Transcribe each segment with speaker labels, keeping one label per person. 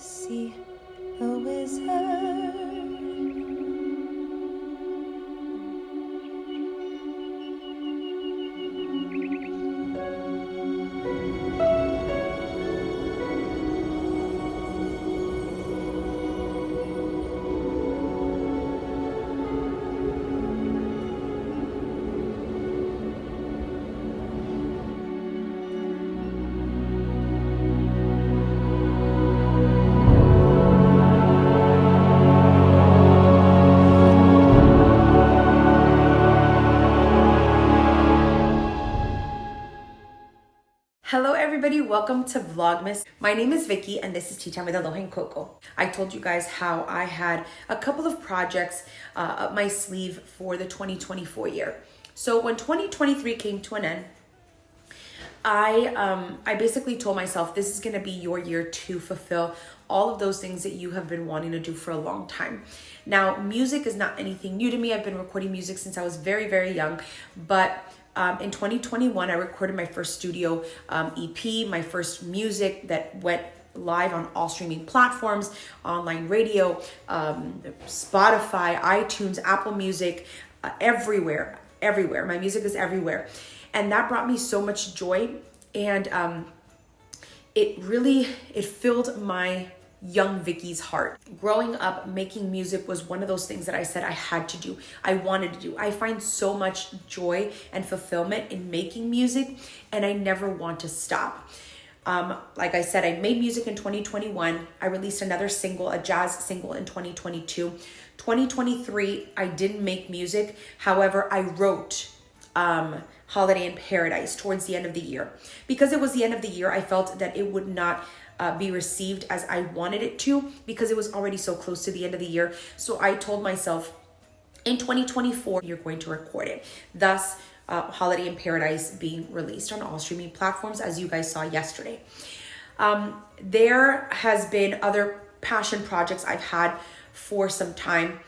Speaker 1: see a wizard. Hello everybody, welcome to Vlogmas. My name is Vicky and this is Tea Time with Aloha and Coco. I told you guys how I had a couple of projects up my sleeve for the 2024 year. So when 2023 came to an end, I basically told myself this is going to be your year to fulfill all of those things that you have been wanting to do for a long time. Now, music is not anything new to me. I've been recording music since I was very, very young, but in 2021, I recorded my first studio EP, my first music that went live on all streaming platforms, online radio, Spotify, iTunes, Apple Music, everywhere. My music is everywhere. And that brought me so much joy. And it filled my young Vicky's heart. Growing up, making music was one of those things that I said I had to do. I wanted to do. I find so much joy and fulfillment in making music, and I never want to stop. Like I said, I made music in 2021. I released another single, a jazz single in 2022. 2023, I didn't make music. However, I wrote Holiday in Paradise towards the end of the year. Because it was the end of the year, I felt that it would not be received as I wanted it to, because it was already so close to the end of the year. So I told myself, in 2024, you're going to record it. Thus, Holiday in Paradise being released on all streaming platforms, as you guys saw yesterday. There has been other passion projects I've had for some time.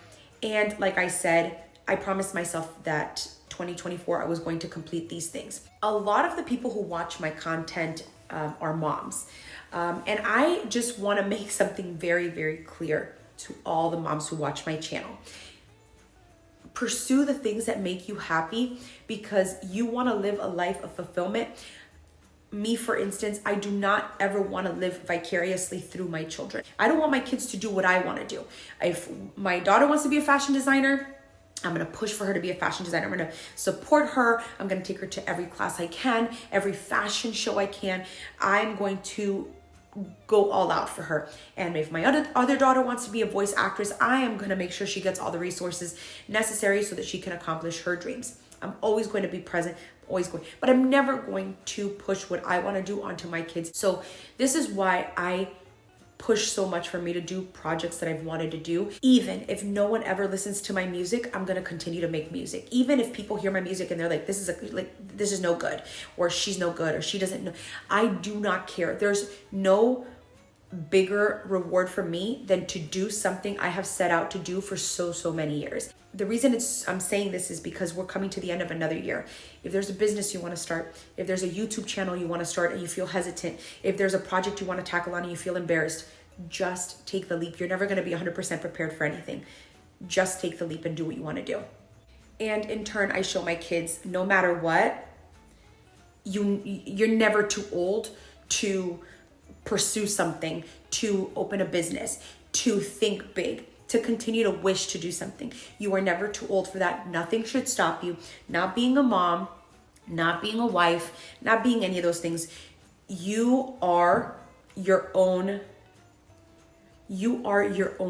Speaker 1: And like I said, I promised myself that 2024, I was going to complete these things. A lot of the people who watch my content are moms. And I just want to make something very, very clear to all the moms who watch my channel. Pursue the things that make you happy because you want to live a life of fulfillment. Me, for instance, I do not ever want to live vicariously through my children. I don't want my kids to do what I want to do. If my daughter wants to be a fashion designer, I'm going to push for her to be a fashion designer. I'm going to support her. I'm going to take her to every class I can, every fashion show I can. I'm going to go all out for her. And if my other daughter wants to be a voice actress, I am going to make sure she gets all the resources necessary so that she can accomplish her dreams. I'm always going to be present, but I'm never going to push what I want to do onto my kids. So this is why I push so much for me to do projects that I've wanted to do. Even if no one ever listens to my music, I'm going to continue to make music. Even if people hear my music and they're like, this is no good, or she's no good, or she doesn't know. I do not care. There's no bigger reward for me than to do something I have set out to do for so many years. The reason I'm saying this is because we're coming to the end of another year. If there's a business you want to start, if there's a YouTube channel you want to start and you feel hesitant, if there's a project you want to tackle on and you feel embarrassed, just take the leap. You're never going to be 100% prepared for anything. Just take the leap and do what you want to do. And in turn, I show my kids, no matter what, you're never too old to pursue something, to open a business, to think big, to continue to wish to do something. You are never too old for that. Nothing should stop you. Not being a mom, not being a wife, not being any of those things. You are your own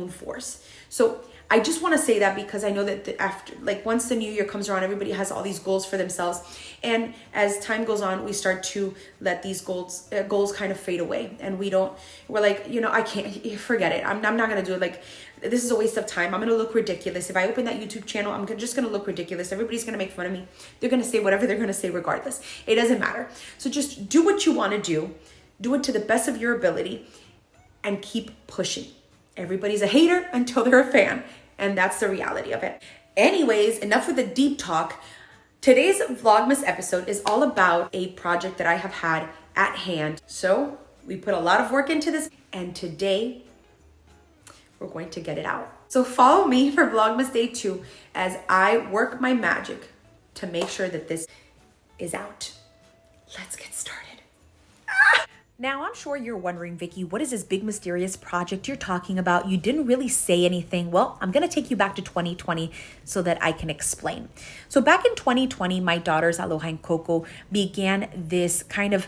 Speaker 1: force. So I just want to say that because I know that after, like, once the new year comes around, everybody has all these goals for themselves. And as time goes on, we start to let these goals kind of fade away. And we're like, I can't, forget it. I'm not going to do it. Like, this is a waste of time. I'm going to look ridiculous. If I open that YouTube channel, I'm just going to look ridiculous. Everybody's going to make fun of me. They're going to say whatever they're going to say regardless. It doesn't matter. So just do what you want to do. Do it to the best of your ability and keep pushing. Everybody's a hater until they're a fan. And that's the reality of it. Anyways, enough with the deep talk. Today's Vlogmas episode is all about a project that I have had at hand. So we put a lot of work into this. And today we're going to get it out. So follow me for Vlogmas Day 2 as I work my magic to make sure that this is out. Let's get started. Now, I'm sure you're wondering, Vicky, what is this big mysterious project you're talking about? You didn't really say anything. Well, I'm going to take you back to 2020 so that I can explain. So back in 2020, my daughters, Aloha and Coco, began this kind of,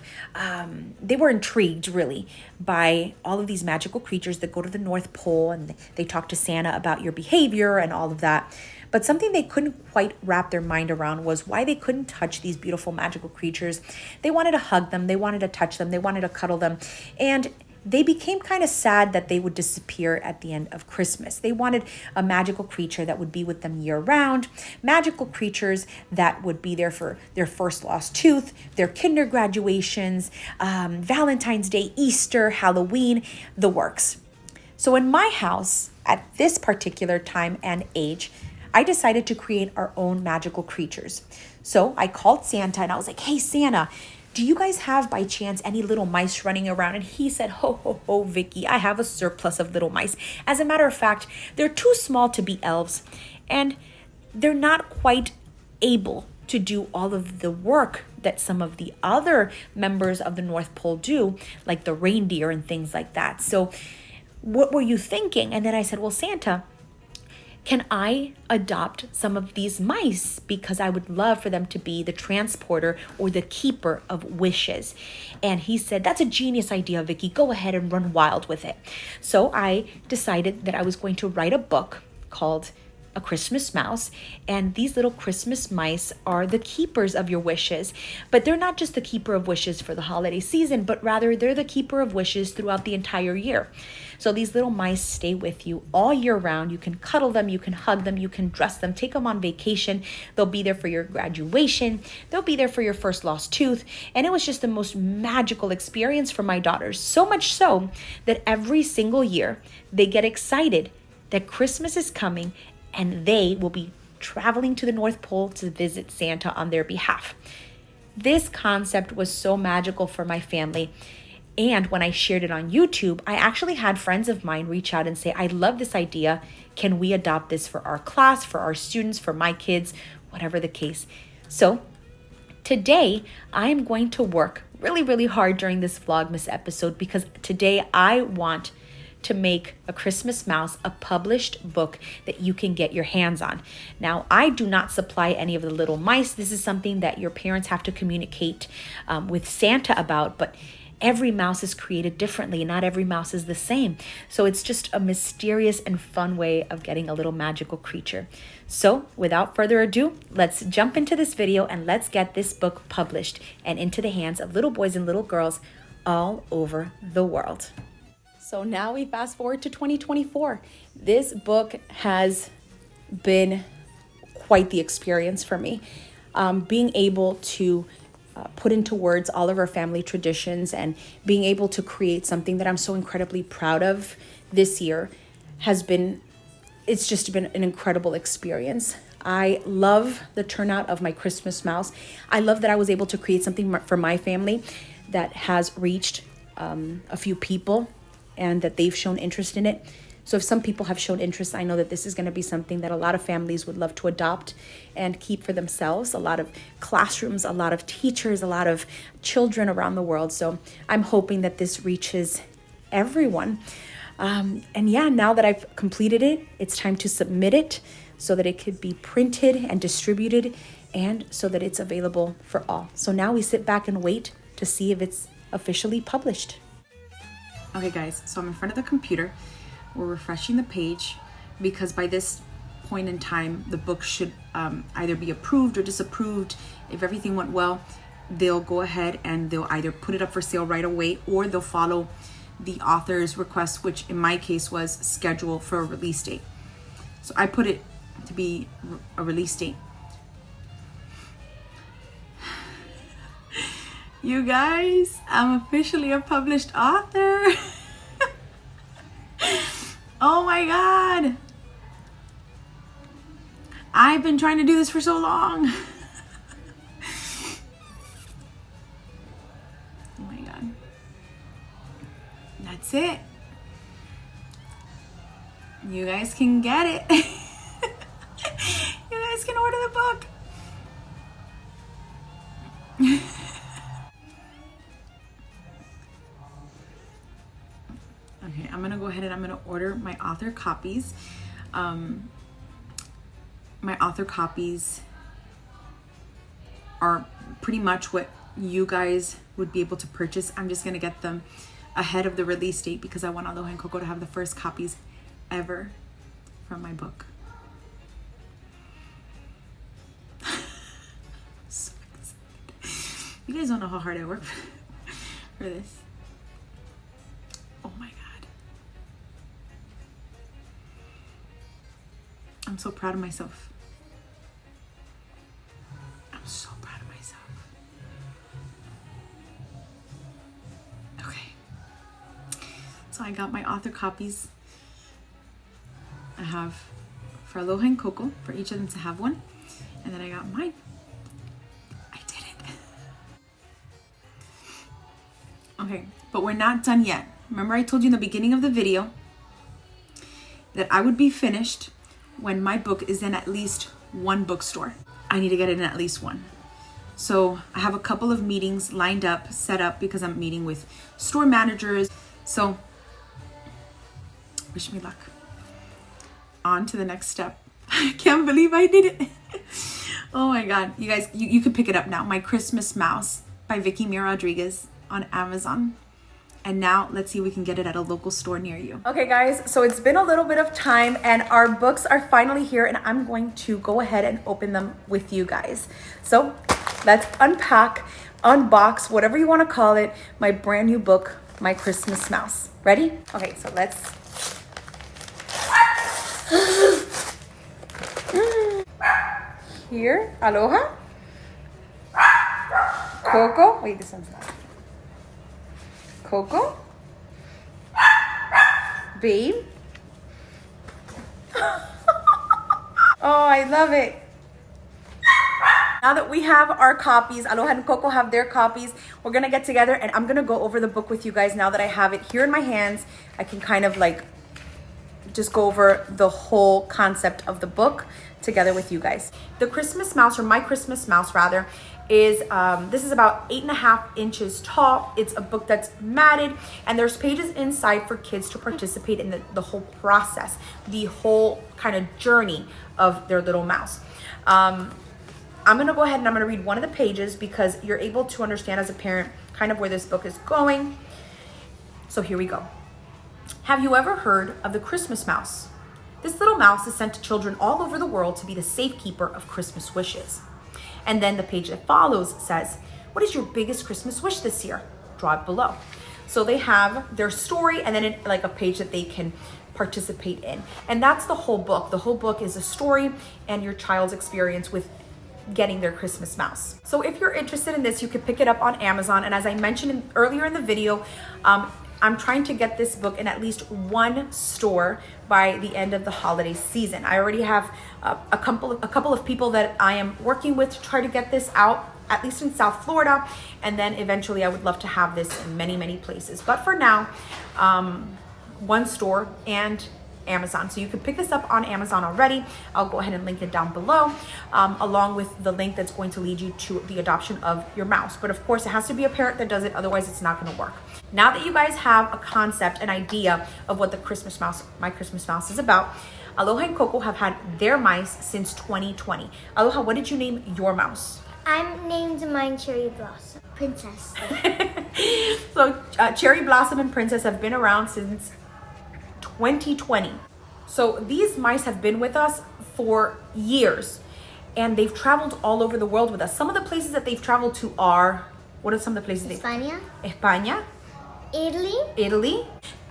Speaker 1: they were intrigued really by all of these magical creatures that go to the North Pole, and they talk to Santa about your behavior and all of that. But something they couldn't quite wrap their mind around was why they couldn't touch these beautiful magical creatures. They wanted to hug them, they wanted to touch them, they wanted to cuddle them, and they became kind of sad that they would disappear at the end of Christmas. They wanted a magical creature that would be with them year round, magical creatures that would be there for their first lost tooth, their kinder graduations, Valentine's Day, Easter, Halloween, the works. So in my house, at this particular time and age, I decided to create our own magical creatures. So I called Santa and I was like, hey, Santa, do you guys have by chance any little mice running around? And he said, ho, ho, ho, Vicky, I have a surplus of little mice. As a matter of fact, they're too small to be elves, and they're not quite able to do all of the work that some of the other members of the North Pole do, like the reindeer and things like that. So what were you thinking? And then I said, well, Santa, can I adopt some of these mice? Because I would love for them to be the transporter or the keeper of wishes. And he said, that's a genius idea, Vicky. Go ahead and run wild with it. So I decided that I was going to write a book called A Christmas Mouse, and these little Christmas mice are the keepers of your wishes. But they're not just the keeper of wishes for the holiday season, but rather they're the keeper of wishes throughout the entire year. So these little mice stay with you all year round. You can cuddle them, you can hug them, you can dress them, take them on vacation. They'll be there for your graduation. They'll be there for your first lost tooth. And it was just the most magical experience for my daughters. So much so that every single year they get excited that Christmas is coming and they will be traveling to the North Pole to visit Santa on their behalf. This concept was so magical for my family. And when I shared it on YouTube, I actually had friends of mine reach out and say, I love this idea. Can we adopt this for our class, for our students, for my kids, whatever the case? So today I am going to work really, really hard during this Vlogmas episode, because today I want to make A Christmas Mouse a published book that you can get your hands on. Now, I do not supply any of the little mice. This is something that your parents have to communicate with Santa about, but every mouse is created differently. Not every mouse is the same. So it's just a mysterious and fun way of getting a little magical creature. So without further ado, let's jump into this video and let's get this book published and into the hands of little boys and little girls all over the world. So now we fast forward to 2024. This book has been quite the experience for me. Being able to put into words all of our family traditions and being able to create something that I'm so incredibly proud of this year it's just been an incredible experience. I love the turnout of my Christmas mouse. I love that I was able to create something for my family that has reached a few people and that they've shown interest in it. So if some people have shown interest, I know that this is going to be something that a lot of families would love to adopt and keep for themselves. A lot of classrooms, a lot of teachers, a lot of children around the world. So I'm hoping that this reaches everyone. And yeah, now that I've completed it, it's time to submit it so that it could be printed and distributed and so that it's available for all. So now we sit back and wait to see if it's officially published. Okay guys, so I'm in front of the computer. We're refreshing the page because by this point in time, the book should either be approved or disapproved. If everything went well, they'll go ahead and they'll either put it up for sale right away or they'll follow the author's request, which in my case was schedule for a release date. So I put it to be a release date. You guys, I'm officially a published author. Oh my God. I've been trying to do this for so long. Oh my God. That's it. You guys can get it. You guys can order the book. Okay, I'm gonna go ahead and I'm gonna order my author copies. My author copies are pretty much what you guys would be able to purchase. I'm just gonna get them ahead of the release date because I want Aloha and Coco to have the first copies ever from my book. So excited. You guys don't know how hard I work for this. Oh my God. I'm so proud of myself. I'm so proud of myself. Okay. So I got my author copies. I have for Aloha and Coco, for each of them to have one. And then I got mine. I did it. Okay, but we're not done yet. Remember I told you in the beginning of the video that I would be finished when my book is in at least one bookstore. I need to get it in at least one. So I have a couple of meetings lined up, set up, because I'm meeting with store managers. So wish me luck. On to the next step. I can't believe I did it. Oh my God. You guys, you can pick it up now. My Christmas Mouse by Vicky Mir Rodriguez on Amazon. And now let's see if we can get it at a local store near you. Okay guys, so it's been a little bit of time and our books are finally here and I'm going to go ahead and open them with you guys. So let's unpack, unbox, whatever you want to call it, my brand new book, My Christmas Mouse. Ready? Okay, so let's... Here, Aloha. Coco. Wait, this one's not. Coco. Babe. Oh, I love it. Now that we have our copies, Aloha and Coco have their copies, we're gonna get together and I'm gonna go over the book with you guys. Now that I have it here in my hands, I can kind of like just go over the whole concept of the book together with you guys. The Christmas Mouse, or My Christmas Mouse rather, is this is about 8.5 inches tall. It's a book that's matted and there's pages inside for kids to participate in the whole process, the whole kind of journey of their little mouse. I'm gonna go ahead and I'm gonna read one of the pages because you're able to understand as a parent kind of where this book is going. So here we go. Have you ever heard of the Christmas Mouse? This little mouse is sent to children all over the world to be the safekeeper of Christmas wishes. And then the page that follows says, what is your biggest Christmas wish this year? Draw it below. So they have their story and then like a page that they can participate in. And that's the whole book. The whole book is a story and your child's experience with getting their Christmas mouse. So if you're interested in this, you could pick it up on Amazon. And as I mentioned earlier in the video, I'm trying to get this book in at least one store by the end of the holiday season. I already have a couple of people that I am working with to try to get this out, at least in South Florida. And then eventually I would love to have this in many, many places. But for now, one store and Amazon. So you can pick this up on Amazon already. I'll go ahead and link it down below, along with the link that's going to lead you to the adoption of your mouse. But of course, it has to be a parent that does it, otherwise it's not going to work. Now that you guys have a concept, an idea of what the Christmas Mouse, My Christmas Mouse is about, Aloha and Coco have had their mice since 2020. Aloha, what did you name your mouse?
Speaker 2: I named mine Cherry Blossom Princess.
Speaker 1: So Cherry Blossom and Princess have been around since 2020. So these mice have been with us for years and they've traveled all over the world with us. Some of the places that they've traveled to are, what are some of the places? España. Italy.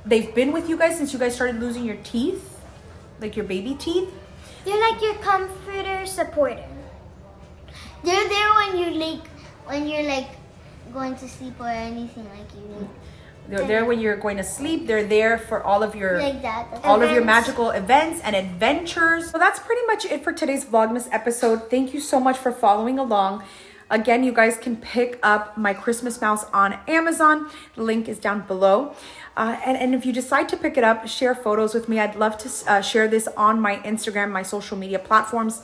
Speaker 1: They've been with you guys since you guys started losing your teeth, like your baby teeth.
Speaker 2: They're like your comforter, supporter. They're there when you're like going to sleep or anything like you need.
Speaker 1: They're there when you're going to sleep. They're there for all of your
Speaker 2: all
Speaker 1: of your magical events and adventures. So that's pretty much it for today's Vlogmas episode. Thank you so much for following along. Again, you guys can pick up my Christmas mouse on Amazon. The link is down below. And if you decide to pick it up, share photos with me. I'd love to share this on my Instagram, my social media platforms.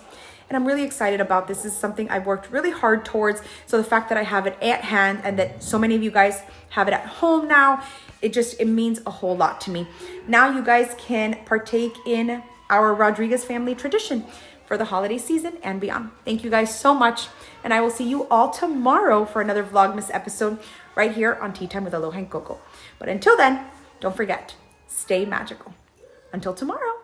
Speaker 1: And I'm really excited about this. This is something I've worked really hard towards. So the fact that I have it at hand and that so many of you guys have it at home now, it means a whole lot to me. Now you guys can partake in our Rodriguez family tradition for the holiday season and beyond. Thank you guys so much. And I will see you all tomorrow for another Vlogmas episode right here on Tea Time with Aloha and Coco. But until then, don't forget, stay magical. Until tomorrow.